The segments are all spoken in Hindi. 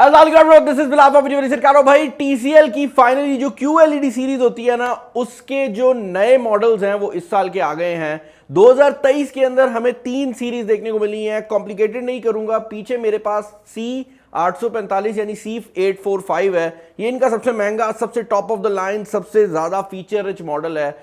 दिस इज बिलाल सरकारो भाई। टीसीएल की फाइनली जो QLED सीरीज होती है ना, उसके जो नए मॉडल्स हैं वो इस साल के आ गए हैं। 2023 के अंदर हमें 3 सीरीज देखने को मिली हैं। कॉम्प्लिकेटेड नहीं करूंगा, पीछे मेरे पास C845 यानी C845 है। ये इनका सबसे महंगा, सबसे टॉप ऑफ द लाइन, सबसे ज्यादा फीचर रिच मॉडल है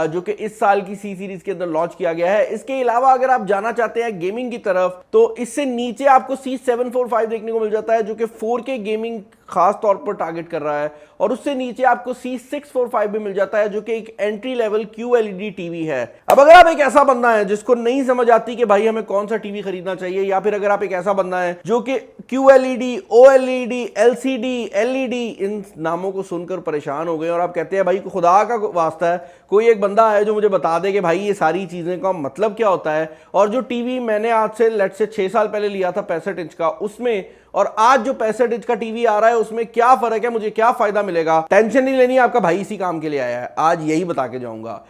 जो कि इस साल की C सीरीज के अंदर लॉन्च किया गया है। इसके अलावा अगर आप जाना चाहते हैं गेमिंग की तरफ, तो इससे नीचे आपको C745 देखने को मिल जाता है जो कि 4K गेमिंग खास तौर पर टारगेट कर रहा है, और उससे नीचे आपको C645 भी मिल जाता है जो कि एक एंट्री लेवल QLED टीवी है। अब अगर आप एक ऐसा बंदा है जिसको नहीं समझ आती कि भाई हमें कौन सा टीवी खरीदना चाहिए, या फिर अगर आप एक ऐसा बंदा है जो कि QLED, OLED, LCD, LED इन नामों को सुनकर परेशान हो गए और आप कहते हैं भाई खुदा का वास्ता है कोई एक बंदा है जो मुझे बता दे कि भाई ये सारी चीजें का मतलब क्या होता है, और जो टीवी मैंने आज से लेट से 6 साल पहले लिया था 65 इंच का, उसमें और आज जो 65 इंच का टीवी आ रहा है उसमें क्या फर्क है, मुझे क्या फायदा मिलेगा। टेंशन नहीं लेनी, आपका भाई इसी काम के लिए आया है, आज यही बता के जाऊंगा।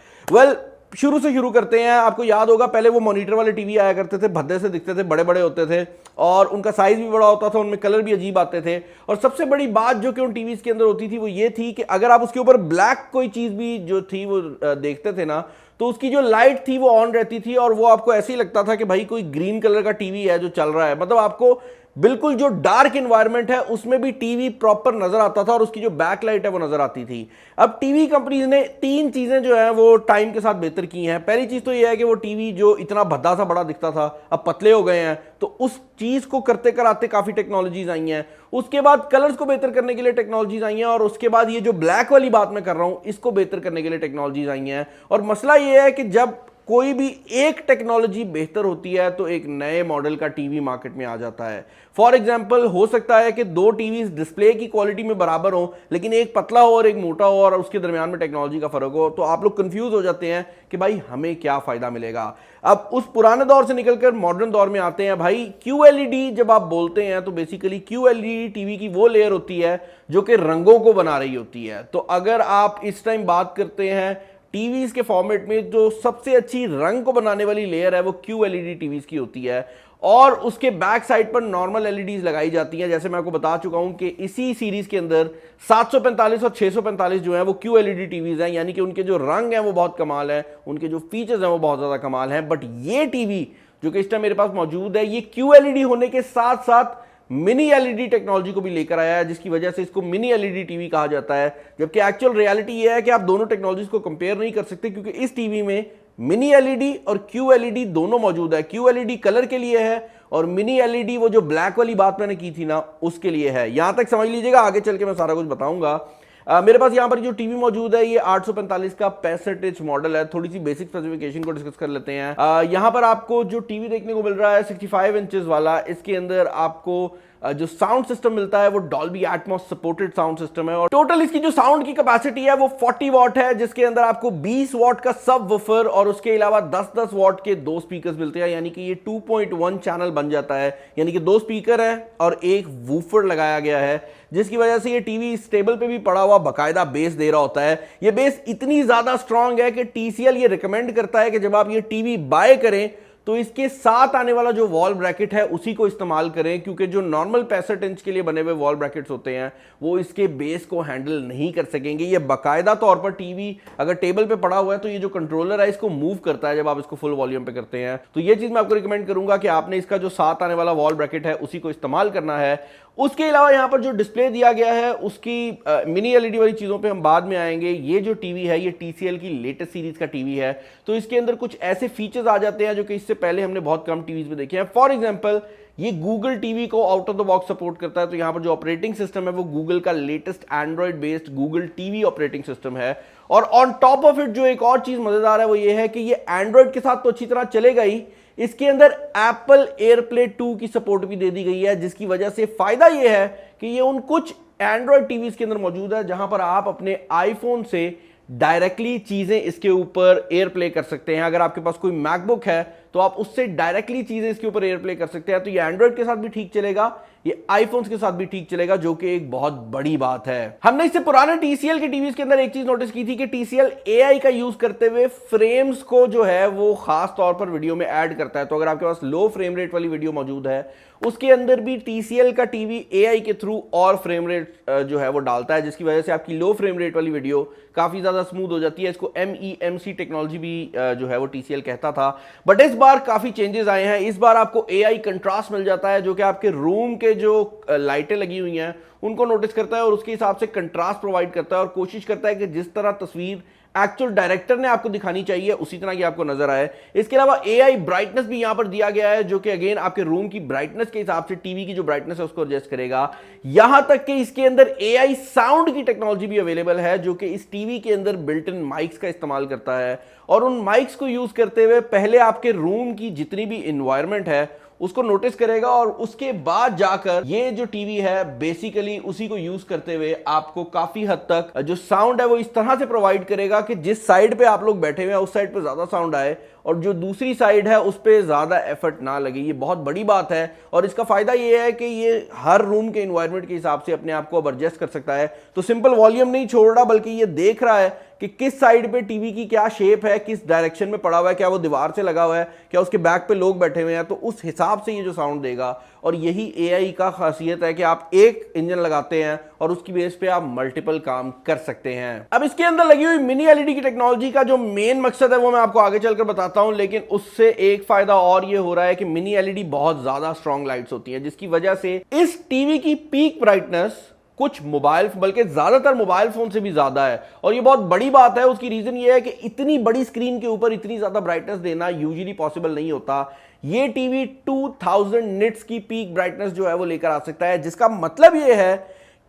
शुरू से शुरू करते हैं। आपको याद होगा पहले वो मॉनिटर वाले टीवी आया करते थे, भद्दे से दिखते थे, बड़े बड़े होते थे और उनका साइज भी बड़ा होता था, उनमें कलर भी अजीब आते थे। और सबसे बड़ी बात जो कि उन टीवीज के अंदर होती थी वो ये थी कि अगर आप उसके ऊपर ब्लैक कोई चीज भी जो थी वो देखते थे ना, तो उसकी जो लाइट थी वो ऑन रहती थी और वो आपको ऐसे ही लगता था कि भाई कोई ग्रीन कलर का टीवी है जो चल रहा है। मतलब आपको बिल्कुल जो डार्क एनवायरनमेंट है उसमें भी टीवी प्रॉपर नजर आता था और उसकी जो बैकलाइट है वो नजर आती थी। अब टीवी कंपनीज ने 3 चीजें जो है वो टाइम के साथ बेहतर की हैं। पहली चीज तो ये है कि वो टीवी जो इतना भद्दा सा बड़ा दिखता था अब पतले हो गए हैं, तो उस चीज को करते कराते काफी टेक्नोलॉजीज आई हैं। उसके बाद कलर्स को बेहतर करने के लिए टेक्नोलॉजीज आई हैं, और उसके बाद ये जो ब्लैक वाली बात मैं कर रहा हूं इसको बेहतर करने के लिए टेक्नोलॉजीज आई हैं। और मसला ये है कि जब कोई भी एक टेक्नोलॉजी बेहतर होती है तो एक नए मॉडल का टीवी मार्केट में आ जाता है। फॉर एग्जांपल हो सकता है कि 2 टीवीज डिस्प्ले की क्वालिटी में बराबर हो, लेकिन एक पतला हो और एक मोटा हो और उसके दरमियान में टेक्नोलॉजी का फर्क हो, तो आप लोग कंफ्यूज हो जाते हैं कि भाई हमें क्या फायदा मिलेगा। अब उस पुराने दौर से निकलकर मॉडर्न दौर में आते हैं। भाई QLED जब आप बोलते हैं तो बेसिकली QLED टीवी की वो लेयर होती है जो कि रंगों को बना रही होती है। तो अगर आप इस टाइम बात करते हैं टीवीज के फॉर्मेट में, जो सबसे अच्छी रंग को बनाने वाली लेयर है वो QLED टीवीज की होती है, और उसके बैक साइड पर नॉर्मल LEDs लगाई जाती हैं। जैसे मैं आपको बता चुका हूं कि इसी सीरीज के अंदर 745 और 645 जो है वो QLED टीवीज हैं, यानी कि उनके जो रंग हैं वो बहुत कमाल है, उनके जो फीचर्स हैं वो बहुत ज्यादा कमाल हैं। बट ये टीवी जो कि इस टाइम मेरे पास मौजूद है, ये QLED होने के साथ साथ मिनी LED टेक्नोलॉजी को भी लेकर आया है, जिसकी वजह से इसको मिनी LED टीवी कहा जाता है। जबकि एक्चुअल रियलिटी यह है कि आप दोनों टेक्नोलॉजीज को कंपेयर नहीं कर सकते, क्योंकि इस टीवी में मिनी LED और QLED दोनों मौजूद है। QLED कलर के लिए है और मिनी LED वो जो ब्लैक वाली बात मैंने की थी ना उसके लिए है। यहां तक समझ लीजिएगा, आगे चल के मैं सारा कुछ बताऊंगा। मेरे पास यहां पर जो टीवी मौजूद है ये 845 का 65 इंच मॉडल है। थोड़ी सी बेसिक स्पेसिफिकेशन को डिस्कस कर लेते हैं। यहां पर आपको जो टीवी देखने को मिल रहा है 65 इंचेस वाला, इसके अंदर आपको जो साउंड सिस्टम मिलता है वो Dolby Atmos supported sound system है, और टोटल इसकी जो साउंड की कैपेसिटी है वो 40 वॉट है, जिसके अंदर आपको 20 वॉट का सब वूफर और उसके अलावा 10-10 वॉट के 2 स्पीकर्स मिलते हैं। यानी कि ये 2.1 चैनल बन जाता है, यानी कि 2 स्पीकर है और एक वूफर लगाया गया है, जिसकी वजह से ये टीवी स्टेबल पे भी पड़ा हुआ बाकायदा बेस दे रहा होता है। ये बेस इतनी ज्यादा स्ट्रांग है कि TCL ये रिकमेंड करता है कि जब आप ये टीवी बाय करें तो इसके साथ आने वाला जो वॉल ब्रैकेट है उसी को इस्तेमाल करें, क्योंकि जो नॉर्मल 65 इंच के लिए बने हुए वॉल ब्रैकेट्स होते हैं वो इसके बेस को हैंडल नहीं कर सकेंगे। ये बाकायदा तौर पर टीवी अगर टेबल पे पड़ा हुआ है तो ये जो कंट्रोलर है इसको मूव करता है जब आप इसको फुल वॉल्यूम पे करते हैं। तो ये चीज मैं आपको रिकमेंड करूंगा कि आपने इसका जो साथ आने वाला वॉल ब्रैकेट है उसी को इस्तेमाल करना है। उसके अलावा यहां पर जो डिस्प्ले दिया गया है उसकी मिनी LED वाली चीजों पे हम बाद में आएंगे। ये जो टीवी है ये TCL की लेटेस्ट सीरीज का टीवी है, तो इसके अंदर कुछ ऐसे फीचर्स आ जाते हैं जो कि इससे पहले हमने बहुत कम टीवीज में देखे हैं। फॉर एग्जांपल ये गूगल टीवी को out of the box support करता है, तो यहां पर जो ऑपरेटिंग सिस्टम है वो गूगल का latest Android based Google TV operating system है। और ऑन टॉप ऑफ इट जो एक और चीज मजेदार है वो ये है कि ये एंड्रॉइड के साथ तो अच्छी तरह चलेगा ही, इसके अंदर एप्पल एयरप्ले 2 की सपोर्ट भी दे दी गई है, जिसकी वजह से फायदा यह है कि ये उन कुछ एंड्रॉइड टीवीज के अंदर मौजूद है जहां पर आप अपने आईफोन से डायरेक्टली चीजें इसके ऊपर एयर प्ले कर सकते हैं। अगर आपके पास कोई मैकबुक है तो आप उससे डायरेक्टली चीजें इसके ऊपर एयर प्ले कर सकते हैं। तो ये एंड्रॉइड के साथ भी ठीक चलेगा, ये आईफोन्स के साथ भी ठीक चलेगा, जो कि एक बहुत बड़ी बात है। हमने इससे पुराने टीसीएल के टीवीज के अंदर एक चीज नोटिस की थी कि टीसीएल एआई का यूज करते हुए फ्रेम्स को जो है वो खास तौर पर वीडियो में ऐड करता है। तो अगर आपके पास लो फ्रेम रेट वाली वीडियो मौजूद है, उसके अंदर भी टीसीएल का टीवी एआई के थ्रू और फ्रेम रेट जो है वो डालता है, जिसकी वजह से आपकी लो फ्रेम रेट वाली वीडियो काफी ज्यादा स्मूथ हो जाती है। इसको MEMC टेक्नोलॉजी भी जो है वो टीसीएल कहता था, बट इस बार काफी चेंजेस आए हैं। इस बार आपको एआई कंट्रास्ट मिल जाता है, जो कि आपके रूम के जो लाइटें लगी हुई हैं उनको नोटिस करता है और उसके हिसाब से कंट्रास्ट प्रोवाइड करता है और कोशिश करता है कि जिस तरह तस्वीर एक्चुअल डायरेक्टर ने आपको दिखानी चाहिए उसी तरह की आपको नजर आए। इसके अलावा एआई ब्राइटनेस भी यहां पर दिया गया है, जो कि अगेन आपके रूम की ब्राइटनेस के हिसाब से टीवी की जो ब्राइटनेस है उसको एडजस्ट करेगा। यहां तक कि इसके अंदर एआई साउंड की टेक्नोलॉजी भी अवेलेबल है, जो कि इस टीवी के अंदर बिल्ट इन माइक्स का इस्तेमाल करता है और उन माइक्स को यूज करते हुए पहले आपके रूम की जितनी भी इन्वायरमेंट है उसको नोटिस करेगा और उसके बाद जाकर ये जो टीवी है बेसिकली उसी को यूज करते हुए आपको काफी हद तक जो साउंड है वो इस तरह से प्रोवाइड करेगा कि जिस साइड पे आप लोग बैठे हुए हैं उस साइड पे ज्यादा साउंड आए और जो दूसरी साइड है उस पे ज्यादा एफर्ट ना लगे। ये बहुत बड़ी बात है और इसका फायदा ये है कि ये हर रूम के एनवायरनमेंट के हिसाब से अपने आप को अब एडजस्ट कर सकता है। तो सिंपल वॉल्यूम नहीं छोड़ रहा, बल्कि ये देख रहा है कि किस साइड पे टीवी की क्या शेप है, किस डायरेक्शन में पड़ा हुआ है, क्या वो दीवार से लगा हुआ है, क्या उसके बैक पे लोग बैठे हुए हैं, तो उस हिसाब से ये जो साउंड देगा। और यही एआई का खासियत है कि आप एक इंजन लगाते हैं और उसकी बेस पे आप मल्टीपल काम कर सकते हैं। अब इसके अंदर लगी हुई मिनी एलईडी की टेक्नोलॉजी का जो मेन मकसद है वो मैं आपको आगे चलकर बताता हूं, लेकिन उससे एक फायदा और ये हो रहा है कि मिनी एलईडी बहुत ज्यादा स्ट्रॉन्ग लाइट्स होती है, जिसकी वजह से इस टीवी की पीक ब्राइटनेस कुछ मोबाइल बल्कि ज्यादातर मोबाइल फोन से भी ज्यादा है। और ये बहुत बड़ी बात है। उसकी रीजन ये है कि इतनी बड़ी स्क्रीन के ऊपर इतनी ज्यादा ब्राइटनेस देना यूजुअली पॉसिबल नहीं होता। ये टीवी 2000 निट्स की पीक ब्राइटनेस जो है वो लेकर आ सकता है, जिसका मतलब ये है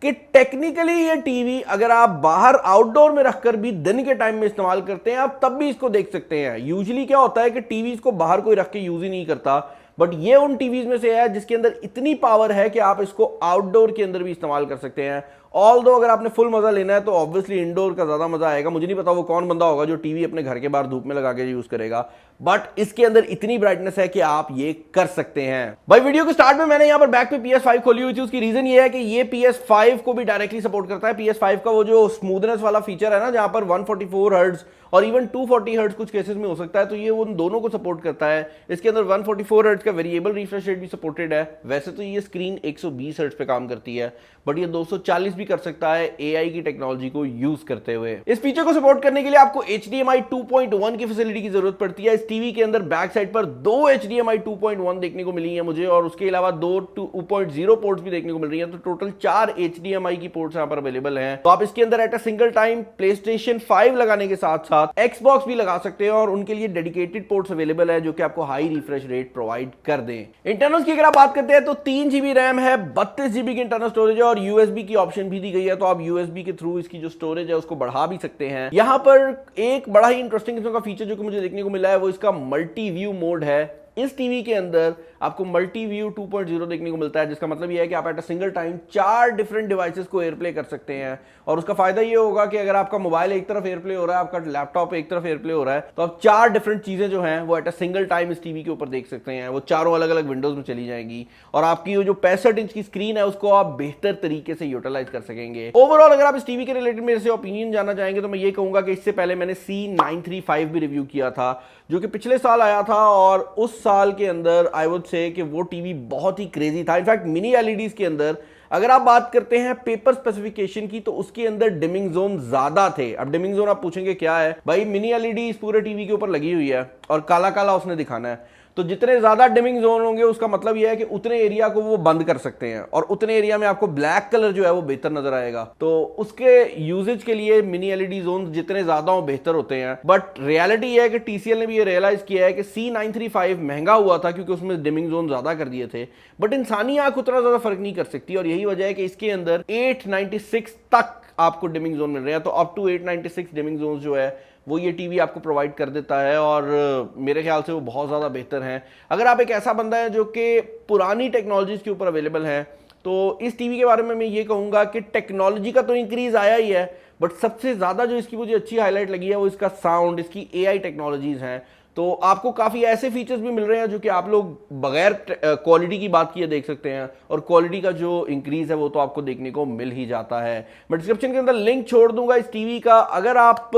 कि टेक्निकली ये टीवी अगर आप बाहर आउटडोर में रखकर भी दिन के टाइम में इस्तेमाल करते हैं आप तब भी इसको देख सकते हैं। यूजुअली क्या होता है कि टीवीज को बाहर कोई रख के यूज ही नहीं करता, बट ये उन टीवीज में से है जिसके अंदर इतनी पावर है कि आप इसको आउटडोर के अंदर भी इस्तेमाल कर सकते हैं। ऑल्दो अगर आपने फुल मजा लेना है तो ऑब्वियसली इंडोर का ज्यादा मजा आएगा। मुझे नहीं पता वो कौन बंदा होगा जो टीवी अपने घर के बाहर धूप में लगा के यूज करेगा, बट इसके अंदर इतनी ब्राइटनेस है कि आप ये कर सकते हैं। भाई वीडियो के स्टार्ट में मैंने यहां पर बैक पे PS5 खोली हुई थी। उसकी रीजन ये है कि ये PS5 को भी डायरेक्टली सपोर्ट करता है। PS5 का वो जो स्मूथनेस वाला फीचर है ना, जहां पर 144 हर्ट्ज और इवन 240 हर्ट्ज कुछ केसेस में हो सकता है, तो ये उन दोनों को सपोर्ट करता है। इसके अंदर 144 हर्ट्ज का वेरिएबल रिफ्रेश रेट भी सपोर्टेड है। वैसे तो ये स्क्रीन 120 हर्ट्ज पे काम करती है, बट ये 240 भी कर सकता है एआई की टेक्नोलॉजी को यूज करते हुए। इस फीचर को सपोर्ट करने के लिए आपको HDMI 2.1 की फैसिलिटी की जरूरत पड़ती है। इस टीवी के अंदर बैक साइड पर 2 HDMI 2.1 देखने को मिली है मुझे, और उसके अलावा 2 2.0 पोर्ट्स भी देखने को मिल रही है। तो टोटल 4 HDMI की पोर्ट्स यहां पर अवेलेबल हैं। तो आप इसके अंदर at a single time PlayStation 5 लगाने के साथ साथ Xbox भी लगा सकते हैं, और उनके लिए डेडिकेटेड पोर्ट्स अवेलेबल है जो कि आपको हाई रिफ्रेश रेट प्रोवाइड कर दें। इंटरनल्स की अगर आप बात करते हैं तो 3 GB रैम है, 32 GB की इंटरनल स्टोरेज है और USB की ऑप्शन भी दी गई है। तो आप USB के थ्रू इसकी जो स्टोरेज है उसको बढ़ा भी सकते हैं। यहां पर एक बड़ा ही इंटरेस्टिंग किस्म का फीचर जो कि मुझे देखने को मिला है वो इसका मल्टी व्यू मोड है। इस टीवी के अंदर आपको मल्टी व्यू 2.0 देखने को मिलता है, जिसका मतलब यह है कि आप at a single time 4 different devices को एयरप्ले कर सकते हैं। और उसका फायदा यह होगा कि अगर आपका मोबाइल एक तरफ एयरप्ले हो रहा है, आपका लैपटॉप एक तरफ एयरप्ले हो रहा है, तो आप 4 डिफरेंट चीजें जो हैं वो एट अ सिंगल टाइम इस टीवी के ऊपर देख सकते हैं। वो चारों अलग अलग विंडोज में चली जाएंगी और आपकी जो 65 इंच की स्क्रीन है उसको आप बेहतर तरीके से यूटिलाइज कर सकेंगे। ओवरऑल अगर आप इस टीवी के रिलेटेड मेरे से ओपिनियन जानना चाहेंगे तो मैं ये कहूंगा कि इससे पहले मैंने C935 भी रिव्यू किया था, जो कि पिछले साल आया था, और उस साल के अंदर आई वुड से कि वो टीवी बहुत ही क्रेजी था। इनफैक्ट मिनी एलईडीज के अंदर अगर आप बात करते हैं पेपर स्पेसिफिकेशन की तो उसके अंदर डिमिंग जोन ज्यादा थे। अब डिमिंग जोन आप पूछेंगे क्या है, भाई मिनी एलईडी इस पूरे टीवी के ऊपर लगी हुई है और काला काला उसने दिखाना है, तो जितने ज्यादा डिमिंग जोन होंगे उसका मतलब यह है कि उतने एरिया को वो बंद कर सकते हैं और उतने एरिया में आपको ब्लैक कलर जो है वो बेहतर नजर आएगा। तो उसके यूजेज के लिए मिनी एलईडी जोन जितने ज्यादा हो बेहतर होते हैं। बट रियलिटी यह है कि TCL ने भी ये रियलाइज किया है कि C935 महंगा हुआ था क्योंकि उसमें डिमिंग जोन ज्यादा कर दिए थे, बट इंसानी आंख उतना ज्यादा फर्क नहीं कर सकती, और यही वजह है कि इसके अंदर 896 तक आपको डिमिंग जोन मिल रहे हैं। तो अप टू 896 डिमिंग जोन जो है वो ये टीवी आपको प्रोवाइड कर देता है, और मेरे ख्याल से वो बहुत ज़्यादा बेहतर हैं। अगर आप एक ऐसा बंदा है जो कि पुरानी टेक्नोलॉजीज़ के ऊपर अवेलेबल है, तो इस टीवी के बारे में मैं ये कहूँगा कि टेक्नोलॉजी का तो इंक्रीज आया ही है, बट सबसे ज़्यादा जो इसकी मुझे अच्छी हाईलाइट लगी है वो इसका साउंड, इसकी AI टेक्नोलॉजीज़ हैं। तो आपको काफ़ी ऐसे फीचर्स भी मिल रहे हैं जो कि आप लोग बगैर क्वालिटी की बात किए देख सकते हैं, और क्वालिटी का जो इंक्रीज है वो तो आपको देखने को मिल ही जाता है। मैं डिस्क्रिप्शन के अंदर लिंक छोड़ दूंगा इस टीवी का। अगर आप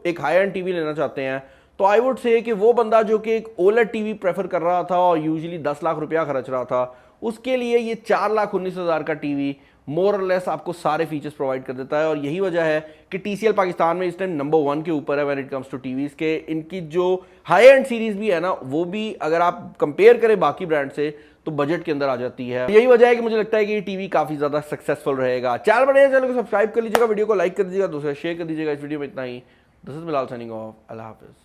एक हाई एंड टीवी लेना चाहते हैं तो आई वुड से कि वो बंदा जो कि एक ओलेड टीवी प्रेफर कर रहा था और यूजुअली 10 लाख रुपया खर्च रहा था, उसके लिए ये 4,19,000 का टीवी मोर और लेस आपको सारे फीचर्स प्रोवाइड कर देता है। और यही वजह है कि टीसीएल पाकिस्तान में इस टाइम नंबर 1 के ऊपर है when it comes to TVs के। इनकी जो हाई एंड सीरीज भी है ना, वो भी अगर आप कंपेयर करें बाकी ब्रांड से तो बजट के अंदर आ जाती है। यही वजह है कि मुझे लगता है कि ये टीवी काफी ज्यादा सक्सेसफुल रहेगा। चैनल बने, चैनल को सब्सक्राइब कर लीजिएगा, वीडियो को लाइक कर दीजिएगा, दूसरा शेयर कर दीजिएगा। इस वीडियो में इतना ही। This is Bilal signing off. अल्लाह हाफिज।